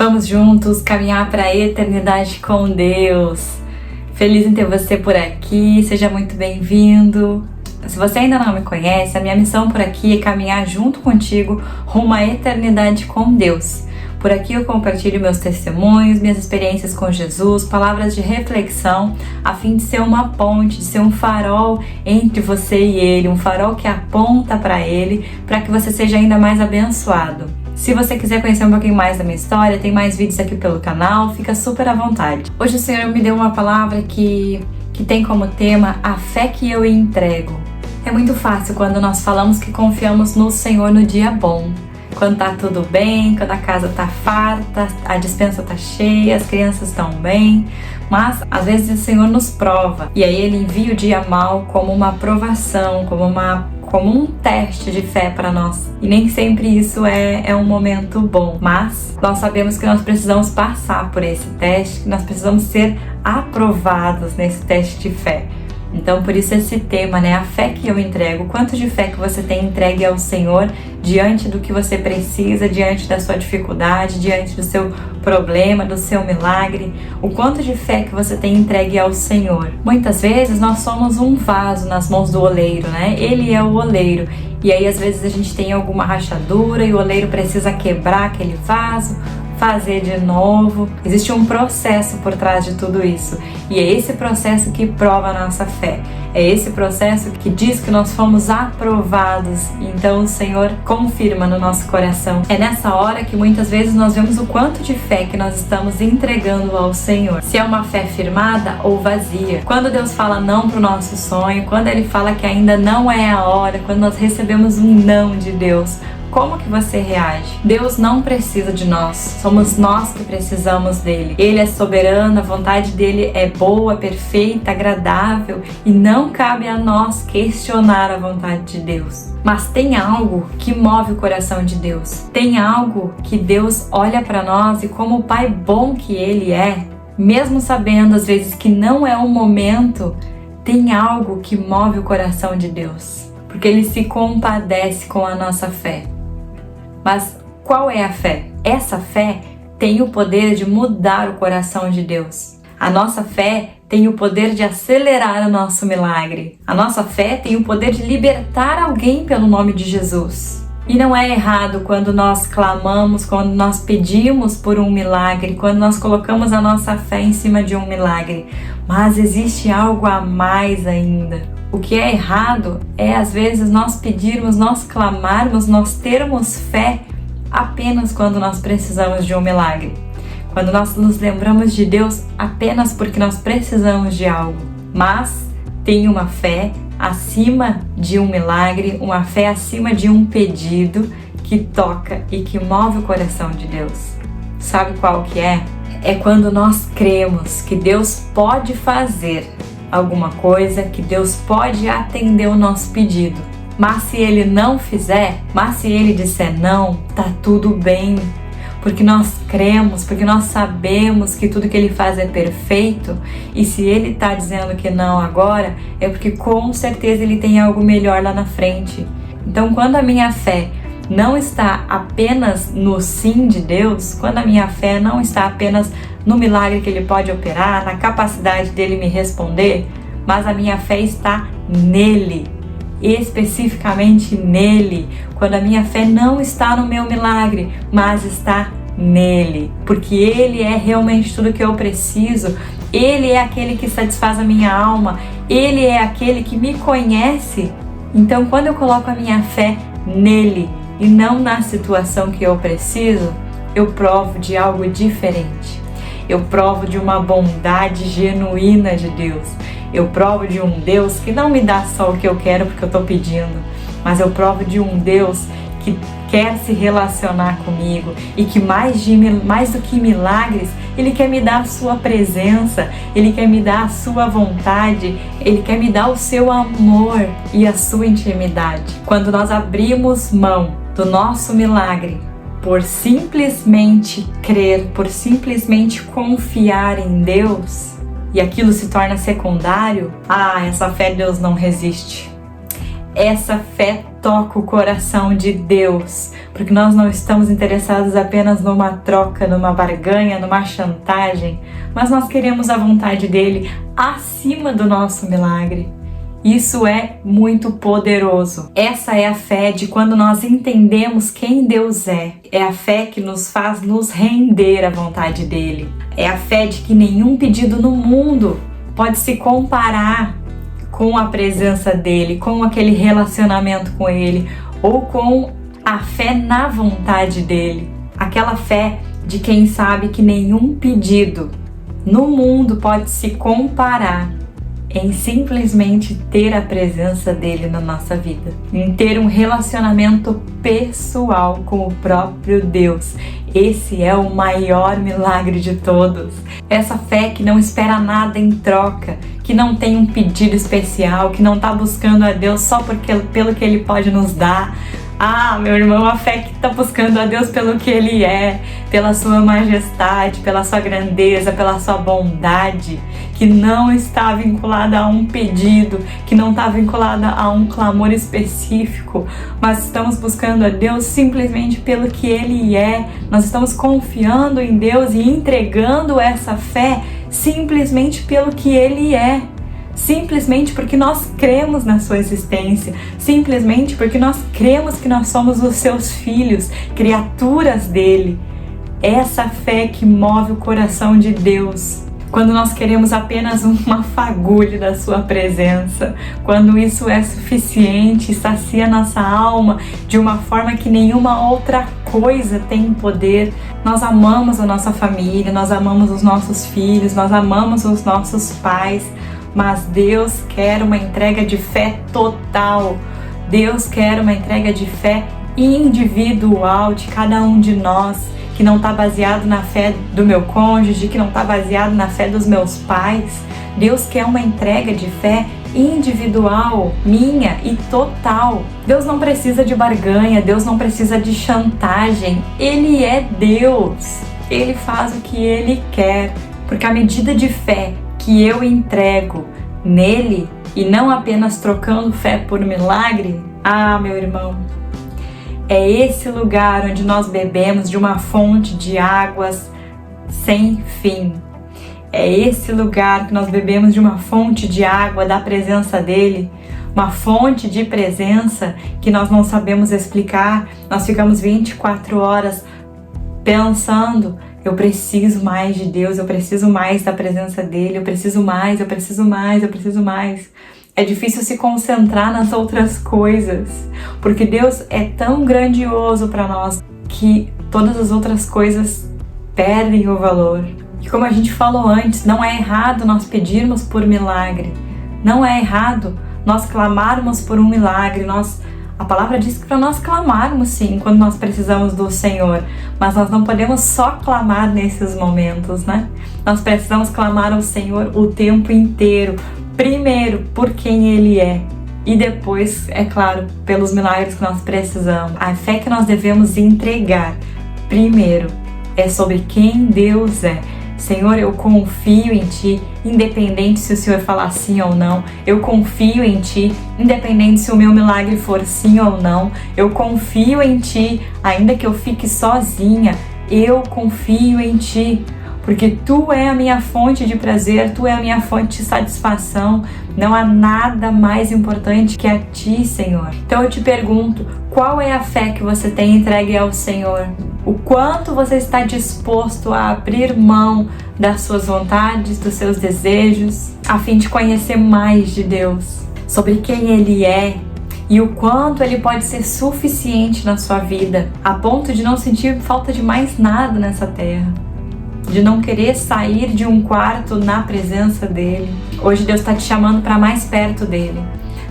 Vamos juntos caminhar para a eternidade com Deus. Feliz em ter você por aqui, seja muito bem-vindo. Se você ainda não me conhece, a minha missão por aqui é caminhar junto contigo rumo à eternidade com Deus. Por aqui eu compartilho meus testemunhos, minhas experiências com Jesus, palavras de reflexão, a fim de ser uma ponte, de ser um farol entre você e Ele, um farol que aponta para Ele, para que você seja ainda mais abençoado. Se você quiser conhecer um pouquinho mais da minha história, tem mais vídeos aqui pelo canal, fica super à vontade. Hoje o Senhor me deu uma palavra que tem como tema a fé que eu entrego. É muito fácil quando nós falamos que confiamos no Senhor no dia bom. Quando tá tudo bem, quando a casa tá farta, a despensa tá cheia, as crianças estão bem. Mas às vezes o Senhor nos prova e aí Ele envia o dia mal como uma provação, como um teste de fé para nós. E nem sempre isso é um momento bom. Mas nós sabemos que nós precisamos passar por esse teste, que nós precisamos ser aprovados nesse teste de fé. Então, por isso esse tema, a fé que eu entrego. Quanto de fé que você tem entregue ao Senhor diante do que você precisa, diante da sua dificuldade, diante do seu problema, do seu milagre. O quanto de fé que você tem entregue ao Senhor. Muitas vezes nós somos um vaso nas mãos do oleiro, Ele é o oleiro. E aí às vezes a gente tem alguma rachadura e o oleiro precisa quebrar aquele vaso, fazer de novo. Existe um processo por trás de tudo isso. E é esse processo que prova a nossa fé. É esse processo que diz que nós fomos aprovados. Então o Senhor confirma no nosso coração. É nessa hora que muitas vezes nós vemos o quanto de fé que nós estamos entregando ao Senhor. Se é uma fé firmada ou vazia. Quando Deus fala não para o nosso sonho, quando Ele fala que ainda não é a hora, quando nós recebemos um não de Deus, como que você reage? Deus não precisa de nós, somos nós que precisamos dele. Ele é soberano, a vontade dele é boa, perfeita, agradável e não cabe a nós questionar a vontade de Deus. Mas tem algo que move o coração de Deus. Tem algo que Deus olha para nós e como o Pai bom que Ele é, mesmo sabendo às vezes que não é o momento, tem algo que move o coração de Deus. Porque Ele se compadece com a nossa fé. Mas qual é a fé? Essa fé tem o poder de mudar o coração de Deus. A nossa fé tem o poder de acelerar o nosso milagre. A nossa fé tem o poder de libertar alguém pelo nome de Jesus. E não é errado quando nós clamamos, quando nós pedimos por um milagre, quando nós colocamos a nossa fé em cima de um milagre. Mas existe algo a mais ainda. O que é errado é às vezes nós pedirmos, nós clamarmos, nós termos fé apenas quando nós precisamos de um milagre. Quando nós nos lembramos de Deus apenas porque nós precisamos de algo. Mas tem uma fé acima de um milagre, uma fé acima de um pedido que toca e que move o coração de Deus. Sabe qual que é? É quando nós cremos que Deus pode fazer alguma coisa, que Deus pode atender o nosso pedido. Mas se Ele não fizer, mas se Ele disser não, tá tudo bem. Porque nós cremos, porque nós sabemos que tudo que Ele faz é perfeito. E se Ele tá dizendo que não agora, é porque com certeza Ele tem algo melhor lá na frente. Então quando a minha fé não está apenas no sim de Deus, quando a minha fé não está apenas no milagre que Ele pode operar, na capacidade dEle me responder, mas a minha fé está nele, especificamente nele. Quando a minha fé não está no meu milagre, mas está nele, porque Ele é realmente tudo que eu preciso. Ele é aquele que satisfaz a minha alma, Ele é aquele que me conhece. Então quando eu coloco a minha fé nele e não na situação que eu preciso, eu provo de algo diferente. Eu provo de uma bondade genuína de Deus. Eu provo de um Deus que não me dá só o que eu quero porque eu estou pedindo, mas eu provo de um Deus que quer se relacionar comigo e que mais do que milagres, Ele quer me dar a sua presença, Ele quer me dar a sua vontade, Ele quer me dar o seu amor e a sua intimidade. Quando nós abrimos mão do nosso milagre, por simplesmente crer, por simplesmente confiar em Deus, e aquilo se torna secundário, essa fé Deus não resiste. Essa fé toca o coração de Deus, porque nós não estamos interessados apenas numa troca, numa barganha, numa chantagem, mas nós queremos a vontade dele acima do nosso milagre. Isso é muito poderoso. Essa é a fé de quando nós entendemos quem Deus é. É a fé que nos faz nos render à vontade dele. É a fé de que nenhum pedido no mundo pode se comparar com a presença dele, com aquele relacionamento com ele, ou com a fé na vontade dele. Aquela fé de quem sabe que nenhum pedido no mundo pode se comparar em simplesmente ter a presença dele na nossa vida, em ter um relacionamento pessoal com o próprio Deus. Esse é o maior milagre de todos. Essa fé que não espera nada em troca, que não tem um pedido especial, que não está buscando a Deus só pelo que Ele pode nos dar. Ah, meu irmão, a fé que está buscando a Deus pelo que Ele é, pela sua majestade, pela sua grandeza, pela sua bondade, que não está vinculada a um pedido, que não está vinculada a um clamor específico, mas estamos buscando a Deus simplesmente pelo que Ele é. Nós estamos confiando em Deus e entregando essa fé simplesmente pelo que Ele é. Simplesmente porque nós cremos na sua existência, simplesmente porque nós cremos que nós somos os seus filhos, criaturas dele. Essa fé que move o coração de Deus. Quando nós queremos apenas uma fagulha da sua presença, quando isso é suficiente e sacia nossa alma de uma forma que nenhuma outra coisa tem poder. Nós amamos a nossa família, nós amamos os nossos filhos, nós amamos os nossos pais, mas Deus quer uma entrega de fé total. Deus quer uma entrega de fé individual de cada um de nós, que não está baseado na fé do meu cônjuge, que não está baseado na fé dos meus pais. Deus quer uma entrega de fé individual, minha e total. Deus não precisa de barganha, Deus não precisa de chantagem. Ele é Deus. Ele faz o que Ele quer, porque a medida de fé que eu entrego nele, e não apenas trocando fé por milagre, meu irmão, é esse lugar onde nós bebemos de uma fonte de águas sem fim. É esse lugar que nós bebemos de uma fonte de água da presença dele, uma fonte de presença que nós não sabemos explicar. Nós ficamos 24 horas pensando: eu preciso mais de Deus, eu preciso mais da presença dele, eu preciso mais, eu preciso mais, eu preciso mais. É difícil se concentrar nas outras coisas, porque Deus é tão grandioso para nós que todas as outras coisas perdem o valor. E como a gente falou antes, não é errado nós pedirmos por milagre, não é errado nós clamarmos por um milagre. A palavra diz que para nós clamarmos sim, quando nós precisamos do Senhor, mas nós não podemos só clamar nesses momentos, né? Nós precisamos clamar ao Senhor o tempo inteiro, primeiro por quem Ele é, e depois, é claro, pelos milagres que nós precisamos. A fé que nós devemos entregar primeiro é sobre quem Deus é. Senhor, eu confio em Ti, independente se o Senhor falar sim ou não. Eu confio em Ti, independente se o meu milagre for sim ou não. Eu confio em Ti, ainda que eu fique sozinha. Eu confio em Ti, porque Tu é a minha fonte de prazer, Tu é a minha fonte de satisfação. Não há nada mais importante que a Ti, Senhor. Então eu te pergunto, qual é a fé que você tem entregue ao Senhor? O quanto você está disposto a abrir mão das suas vontades, dos seus desejos, a fim de conhecer mais de Deus, sobre quem Ele é e o quanto Ele pode ser suficiente na sua vida, a ponto de não sentir falta de mais nada nessa terra, de não querer sair de um quarto na presença dEle. Hoje Deus está te chamando para mais perto dEle.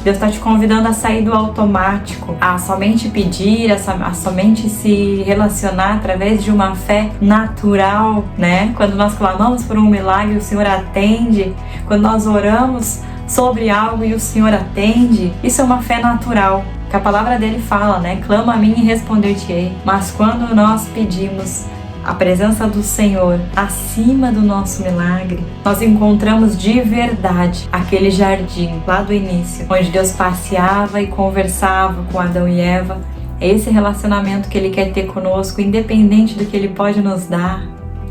Deus está te convidando a sair do automático, a somente pedir, a somente se relacionar através de uma fé natural, né? Quando nós clamamos por um milagre, o Senhor atende. Quando nós oramos sobre algo e o Senhor atende, isso é uma fé natural, que a palavra dele fala, né? Clama a mim e responder-te-ei. Mas quando nós pedimos a presença do Senhor acima do nosso milagre, nós encontramos de verdade aquele jardim lá do início, onde Deus passeava e conversava com Adão e Eva. É esse relacionamento que Ele quer ter conosco, independente do que Ele pode nos dar.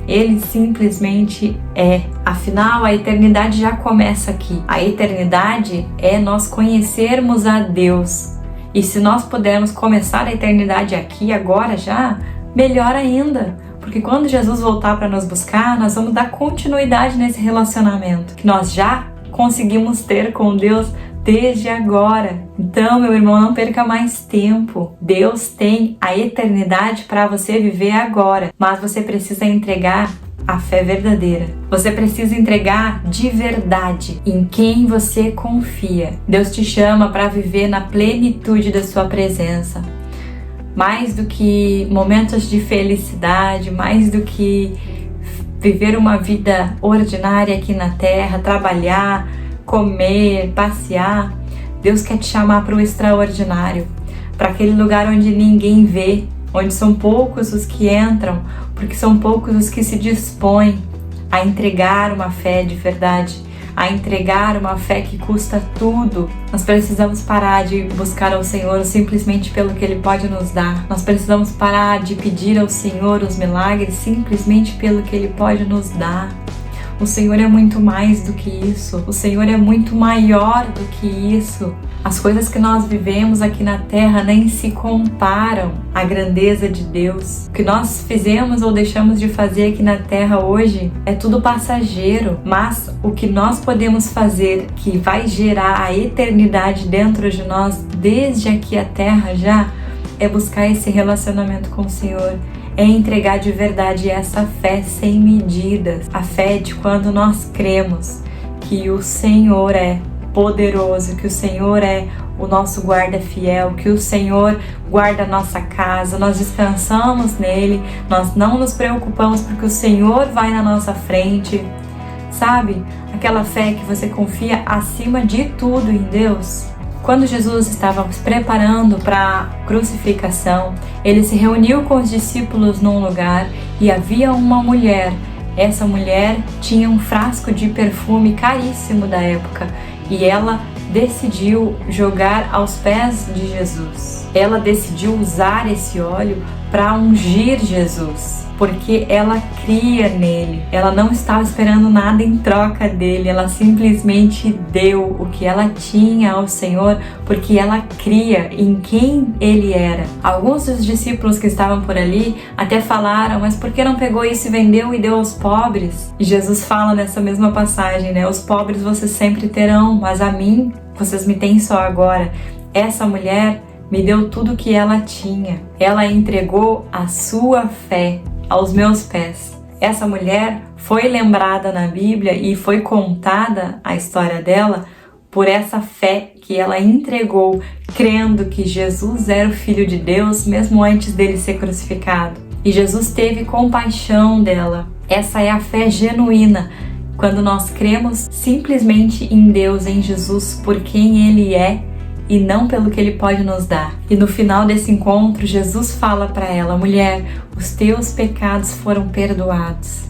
Ele simplesmente é. Afinal, a eternidade já começa aqui. A eternidade é nós conhecermos a Deus. E se nós pudermos começar a eternidade aqui, agora já, melhor ainda. Porque quando Jesus voltar para nos buscar, nós vamos dar continuidade nesse relacionamento que nós já conseguimos ter com Deus desde agora. Então, meu irmão, não perca mais tempo. Deus tem a eternidade para você viver agora, mas você precisa entregar a fé verdadeira. Você precisa entregar de verdade em quem você confia. Deus te chama para viver na plenitude da sua presença. Mais do que momentos de felicidade, mais do que viver uma vida ordinária aqui na terra, trabalhar, comer, passear, Deus quer te chamar para o extraordinário, para aquele lugar onde ninguém vê, onde são poucos os que entram, porque são poucos os que se dispõem a entregar uma fé de verdade, a entregar uma fé que custa tudo. Nós precisamos parar de buscar ao Senhor simplesmente pelo que Ele pode nos dar. Nós precisamos parar de pedir ao Senhor os milagres simplesmente pelo que Ele pode nos dar. O Senhor é muito mais do que isso. O Senhor é muito maior do que isso. As coisas que nós vivemos aqui na terra nem se comparam à grandeza de Deus. O que nós fizemos ou deixamos de fazer aqui na terra hoje é tudo passageiro, mas o que nós podemos fazer que vai gerar a eternidade dentro de nós desde aqui a terra já é buscar esse relacionamento com o Senhor. É entregar de verdade essa fé sem medidas. A fé de quando nós cremos que o Senhor é poderoso, que o Senhor é o nosso guarda fiel, que o Senhor guarda a nossa casa, nós descansamos nele, nós não nos preocupamos porque o Senhor vai na nossa frente. Sabe? Aquela fé que você confia acima de tudo em Deus. Quando Jesus estava se preparando para a crucificação, ele se reuniu com os discípulos num lugar e havia uma mulher. Essa mulher tinha um frasco de perfume caríssimo da época e ela decidiu jogar aos pés de Jesus. Ela decidiu usar esse óleo para ungir Jesus, porque ela cria nele. Ela não estava esperando nada em troca dele, ela simplesmente deu o que ela tinha ao Senhor, porque ela cria em quem ele era. Alguns dos discípulos que estavam por ali até falaram, mas por que não pegou isso e vendeu e deu aos pobres? E Jesus fala nessa mesma passagem, né? Os pobres vocês sempre terão, mas a mim vocês me têm só agora. Essa mulher me deu tudo o que ela tinha. Ela entregou a sua fé aos meus pés. Essa mulher foi lembrada na Bíblia e foi contada a história dela por essa fé que ela entregou, crendo que Jesus era o Filho de Deus, mesmo antes dele ser crucificado. E Jesus teve compaixão dela. Essa é a fé genuína, quando nós cremos simplesmente em Deus, em Jesus, por quem Ele é, e não pelo que Ele pode nos dar. E no final desse encontro, Jesus fala para ela, mulher, os teus pecados foram perdoados.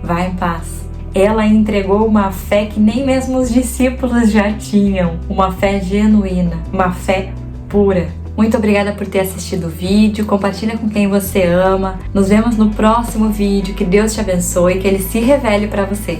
Vai em paz. Ela entregou uma fé que nem mesmo os discípulos já tinham. Uma fé genuína, uma fé pura. Muito obrigada por ter assistido o vídeo, compartilha com quem você ama. Nos vemos no próximo vídeo, que Deus te abençoe, que Ele se revele para você.